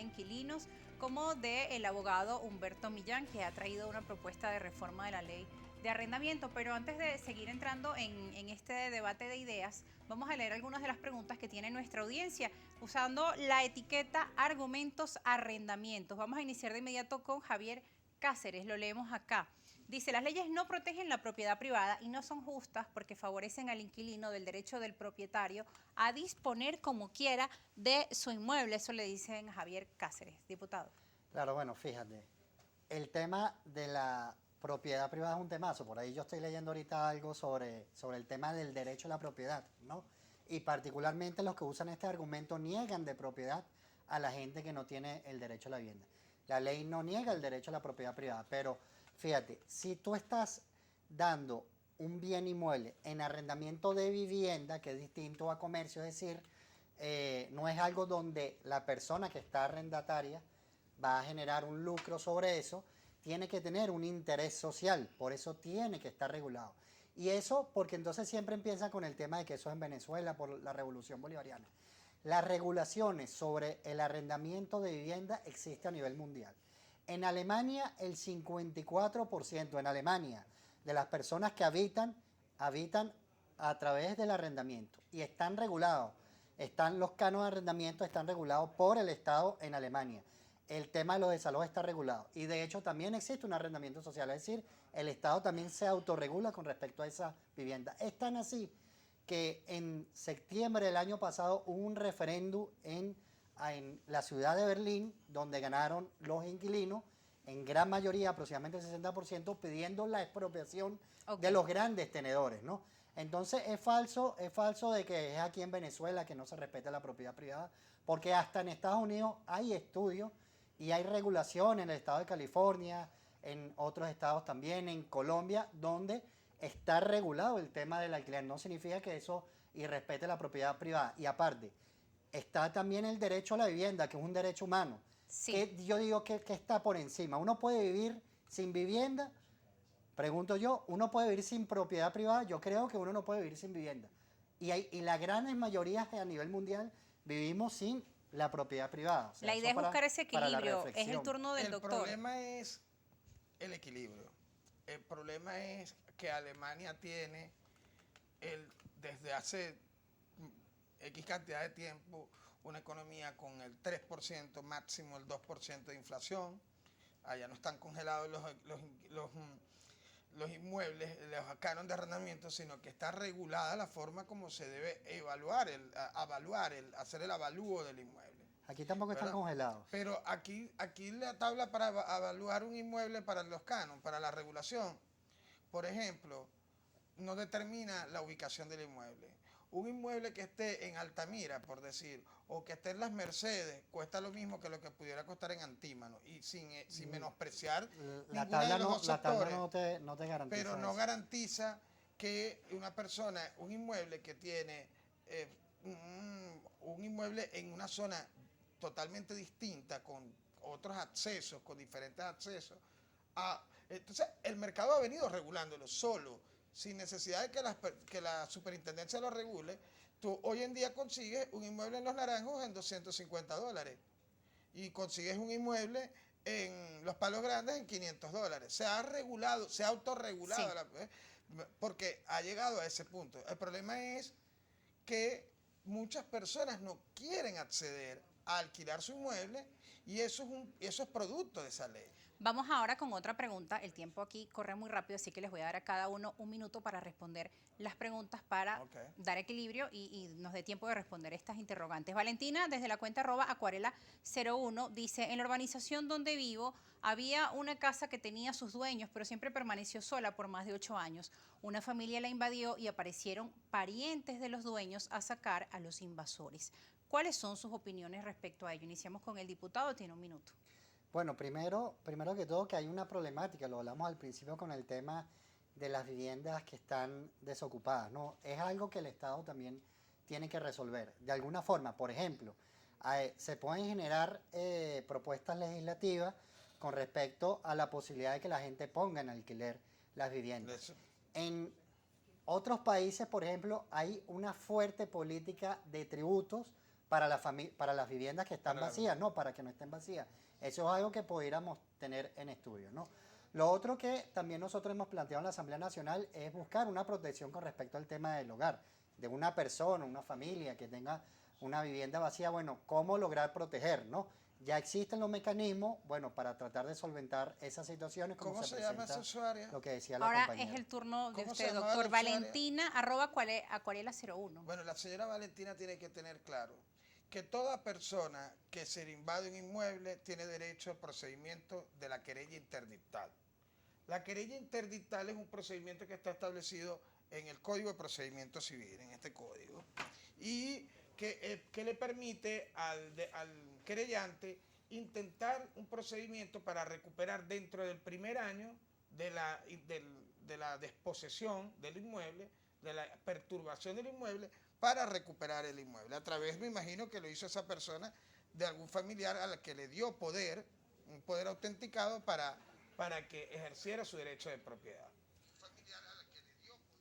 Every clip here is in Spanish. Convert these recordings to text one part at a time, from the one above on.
Inquilinos, como del abogado Humberto Millán, que ha traído una propuesta de reforma de la ley de arrendamiento. Pero antes de seguir entrando en este debate de ideas, vamos a leer algunas de las preguntas que tiene nuestra audiencia usando la etiqueta argumentos arrendamientos. Vamos a iniciar de inmediato con Javier Cáceres, lo leemos acá. Dice, las leyes no protegen la propiedad privada y no son justas porque favorecen al inquilino del derecho del propietario a disponer como quiera de su inmueble. Eso le dicen a Javier Cáceres, diputado. Claro, bueno, fíjate, el tema de la propiedad privada es un temazo. Por ahí yo estoy leyendo ahorita algo sobre el tema del derecho a la propiedad, ¿no? Y particularmente los que usan este argumento niegan de propiedad a la gente que no tiene el derecho a la vivienda. La ley no niega el derecho a la propiedad privada, pero fíjate, si tú estás dando un bien inmueble en arrendamiento de vivienda, que es distinto a comercio, es decir, no es algo donde la persona que está arrendataria va a generar un lucro sobre eso, tiene que tener un interés social, por eso tiene que estar regulado. Y eso porque entonces siempre empieza con el tema de que eso es en Venezuela por la revolución bolivariana. Las regulaciones sobre el arrendamiento de vivienda existen a nivel mundial. En Alemania el 54% en Alemania de las personas que habitan a través del arrendamiento y están regulados. Los cánones de arrendamiento están regulados por el Estado en Alemania. El tema de los desalojos está regulado y de hecho también existe un arrendamiento social, es decir, el Estado también se autorregula con respecto a esa vivienda. Es tan así que en septiembre del año pasado hubo un referéndum en la ciudad de Berlín donde ganaron los inquilinos en gran mayoría, aproximadamente el 60%, pidiendo la expropiación de los grandes tenedores, ¿no? Entonces es falso de que es aquí en Venezuela que no se respeta la propiedad privada, porque hasta en Estados Unidos hay estudios y hay regulación en el estado de California, en otros estados también, en Colombia, donde está regulado el tema del alquiler. No significa que eso irrespete la propiedad privada. Y aparte, está también el derecho a la vivienda, que es un derecho humano. Sí. Que yo digo que está por encima. Uno puede vivir sin vivienda, pregunto yo, uno puede vivir sin propiedad privada. Yo creo que uno no puede vivir sin vivienda. Y la gran mayoría a nivel mundial vivimos sin la propiedad privada. O sea, La idea es buscar ese para la equilibrio. Es el reflexión. turno del doctor. El problema es el equilibrio. El problema es que Alemania tiene desde hace X cantidad de tiempo una economía con el 3%, máximo el 2% de inflación. Allá no están congelados los inmuebles, los cánones de arrendamiento, sino que está regulada la forma como se debe evaluar, hacer el avalúo del inmueble. Aquí tampoco están congelados. Pero aquí la tabla para evaluar un inmueble para los cánones, para la regulación, por ejemplo, no determina la ubicación del inmueble. Un inmueble que esté en Altamira, por decir, o que esté en Las Mercedes, cuesta lo mismo que lo que pudiera costar en Antímano, y sin menospreciar La tabla no te garantiza pero no eso. garantiza que una persona, un inmueble que tiene un inmueble en una zona totalmente distinta, con otros accesos, con diferentes accesos, entonces el mercado ha venido regulándolo solo, sin necesidad de que la superintendencia lo regule. Tú hoy en día consigues un inmueble en Los Naranjos en $250 y consigues un inmueble en Los Palos Grandes en $500. Se ha regulado, se ha autorregulado, sí, porque ha llegado a ese punto. El problema es que muchas personas no quieren acceder a alquilar su inmueble y eso es producto de esa ley. Vamos ahora con otra pregunta. El tiempo aquí corre muy rápido, así que les voy a dar a cada uno un minuto para responder las preguntas para dar equilibrio y nos dé tiempo de responder estas interrogantes. Valentina, desde la cuenta @acuarela01, dice, en la urbanización donde vivo había una casa que tenía sus dueños, pero siempre permaneció sola por más de 8 años. Una familia la invadió y aparecieron parientes de los dueños a sacar a los invasores. ¿Cuáles son sus opiniones respecto a ello? Iniciamos con el diputado, tiene un minuto. Bueno, primero que todo que hay una problemática, lo hablamos al principio con el tema de las viviendas que están desocupadas, ¿no? Es algo que el Estado también tiene que resolver. De alguna forma, por ejemplo, se pueden generar propuestas legislativas con respecto a la posibilidad de que la gente ponga en alquiler las viviendas. En otros países, por ejemplo, hay una fuerte política de tributos para para las viviendas que están Para la- vacías, no, para que no estén vacías. Eso es algo que pudiéramos tener en estudio, ¿no? Lo otro que también nosotros hemos planteado en la Asamblea Nacional es buscar una protección con respecto al tema del hogar, de una persona, una familia que tenga una vivienda vacía, bueno, ¿cómo lograr proteger, no? Ya existen los mecanismos, bueno, para tratar de solventar esas situaciones como ¿Cómo se se llama esa presenta usuaria? lo que decía la Ahora compañera. es el turno de ¿Cómo se usted, llamaba la doctor. usuaria? Valentina, Acuarela 01. Bueno, la señora Valentina tiene que tener claro que toda persona que se le invade un inmueble tiene derecho al procedimiento de la querella interdictal. La querella interdictal es un procedimiento que está establecido en el Código de Procedimiento Civil, en este código, y que le permite al querellante intentar un procedimiento para recuperar dentro del primer año de la desposesión del inmueble, de la perturbación del inmueble, para recuperar el inmueble. A través, me imagino que lo hizo esa persona, de algún familiar a la que le dio poder, un poder autenticado para que ejerciera su derecho de propiedad.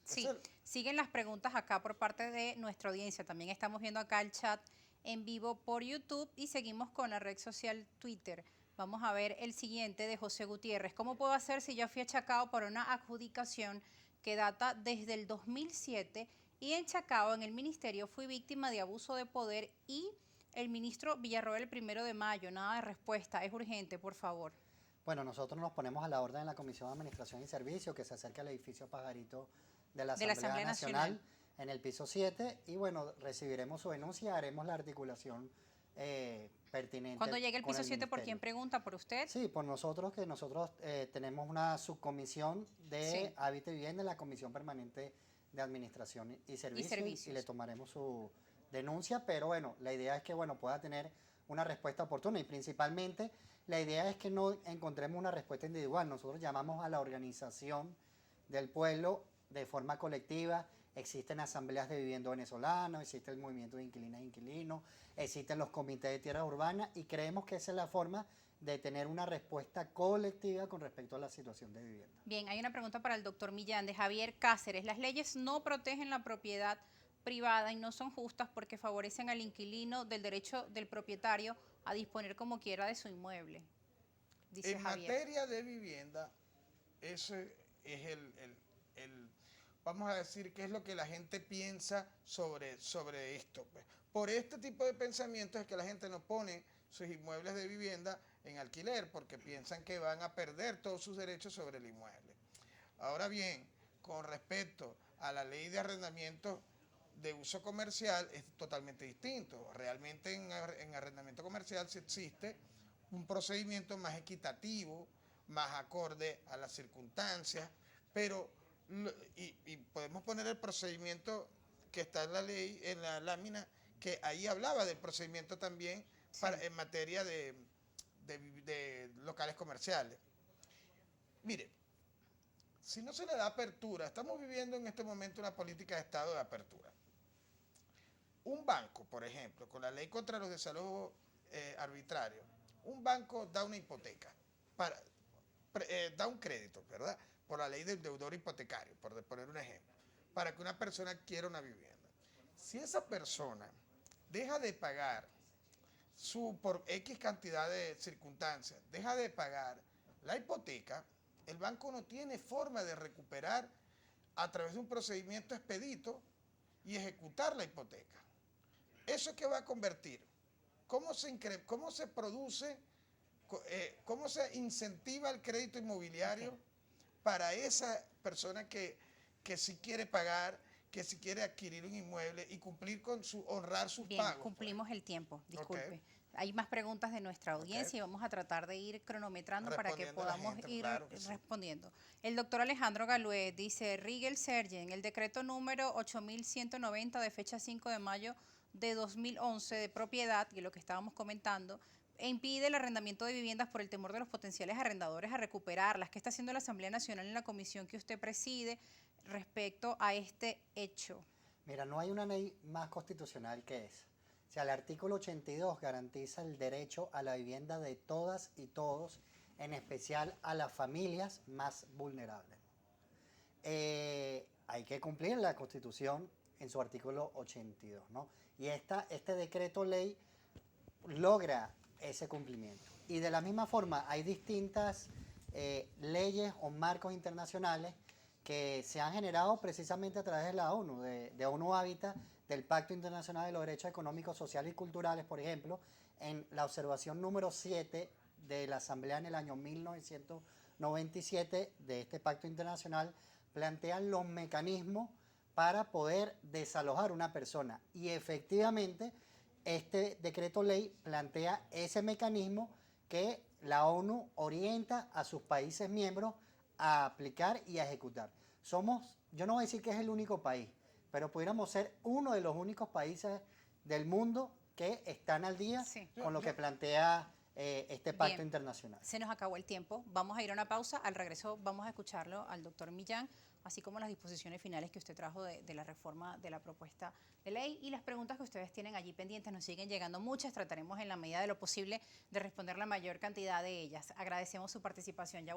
Sí, Eso- siguen las preguntas acá por parte de nuestra audiencia. También estamos viendo acá el chat en vivo por YouTube y seguimos con la red social Twitter. Vamos a ver el siguiente de José Gutiérrez. ¿Cómo puedo hacer si ya fui achacado por una adjudicación que data desde el 2007 y en Chacao, en el ministerio, fui víctima de abuso de poder y el ministro Villarroel el 1 de mayo? Nada de respuesta. Es urgente, por favor. Bueno, nosotros nos ponemos a la orden en la Comisión de Administración y Servicios que se acerca al edificio Pajarito de la Asamblea Nacional en el piso 7 y bueno, recibiremos su denuncia, haremos la articulación pertinente. Cuando llegue el con piso 7, ¿por ministerio. quién pregunta? ¿Por usted? Sí, por nosotros, que nosotros tenemos una subcomisión de Sí. hábitat y vivienda en la Comisión Permanente de Administración y Servicios y le tomaremos su denuncia, pero bueno, la idea es que bueno, pueda tener una respuesta oportuna y principalmente la idea es que no encontremos una respuesta individual. Nosotros llamamos a la organización del pueblo de forma colectiva. Existen asambleas de vivienda venezolanos, existe el movimiento de inquilinas e inquilinos, existen los comités de tierras urbanas y creemos que esa es la forma de tener una respuesta colectiva con respecto a la situación de vivienda. Bien, hay una pregunta para el doctor Millán de Javier Cáceres. Las leyes no protegen la propiedad privada y no son justas porque favorecen al inquilino del derecho del propietario a disponer como quiera de su inmueble, dice En Javier. materia de vivienda, ese es vamos a decir, qué es lo que la gente piensa sobre esto. Pues. Por este tipo de pensamientos es que la gente no pone sus inmuebles de vivienda en alquiler porque piensan que van a perder todos sus derechos sobre el inmueble. Ahora bien, con respecto a la ley de arrendamiento de uso comercial es totalmente distinto. Realmente en arrendamiento comercial sí existe un procedimiento más equitativo, más acorde a las circunstancias, pero y podemos poner el procedimiento que está en la ley, en la lámina, que ahí hablaba del procedimiento también en materia de locales comerciales. Mire, si no se le da apertura, estamos viviendo en este momento una política de estado de apertura. Un banco, por ejemplo, con la ley contra los desalojos arbitrarios, un banco da una hipoteca, da un crédito, ¿verdad? Por la ley del deudor hipotecario, por poner un ejemplo, para que una persona adquiera una vivienda. Si esa persona deja de pagar por X cantidad de circunstancias, deja de pagar la hipoteca, el banco no tiene forma de recuperar a través de un procedimiento expedito y ejecutar la hipoteca. ¿Eso qué va a convertir? ¿Cómo se produce, cómo se incentiva el crédito inmobiliario para esa persona que sí quiere pagar, que sí quiere adquirir un inmueble y cumplir con honrar sus Bien, pagos? cumplimos el tiempo, disculpe. Okay. Hay más preguntas de nuestra audiencia y vamos a tratar de ir cronometrando para que podamos ir respondiendo. El doctor Alejandro Galué dice, Rigel Sergen, el decreto número 8190 de fecha 5 de mayo de 2011 de propiedad, y lo que estábamos comentando, impide el arrendamiento de viviendas por el temor de los potenciales arrendadores a recuperarlas. ¿Qué está haciendo la Asamblea Nacional en la comisión que usted preside respecto a este hecho? Mira, no hay una ley más constitucional que esa. O sea, el artículo 82 garantiza el derecho a la vivienda de todas y todos, en especial a las familias más vulnerables. Hay que cumplir la Constitución en su artículo 82, ¿no? Y este decreto ley logra ese cumplimiento. Y de la misma forma hay distintas leyes o marcos internacionales que se han generado precisamente a través de la ONU, de ONU Habitat, del Pacto Internacional de los Derechos Económicos, Sociales y Culturales, por ejemplo, en la observación número 7 de la Asamblea en el año 1997 de este Pacto Internacional, plantean los mecanismos para poder desalojar una persona. Y efectivamente, este decreto ley plantea ese mecanismo que la ONU orienta a sus países miembros a aplicar y a ejecutar. Yo no voy a decir que es el único país, pero pudiéramos ser uno de los únicos países del mundo que están al día con lo que plantea este pacto internacional. Se nos acabó el tiempo, vamos a ir a una pausa, al regreso vamos a escucharlo al doctor Millán, así como las disposiciones finales que usted trajo de la reforma de la propuesta de ley y las preguntas que ustedes tienen allí pendientes, nos siguen llegando muchas, trataremos en la medida de lo posible de responder la mayor cantidad de ellas. Agradecemos su participación. Ya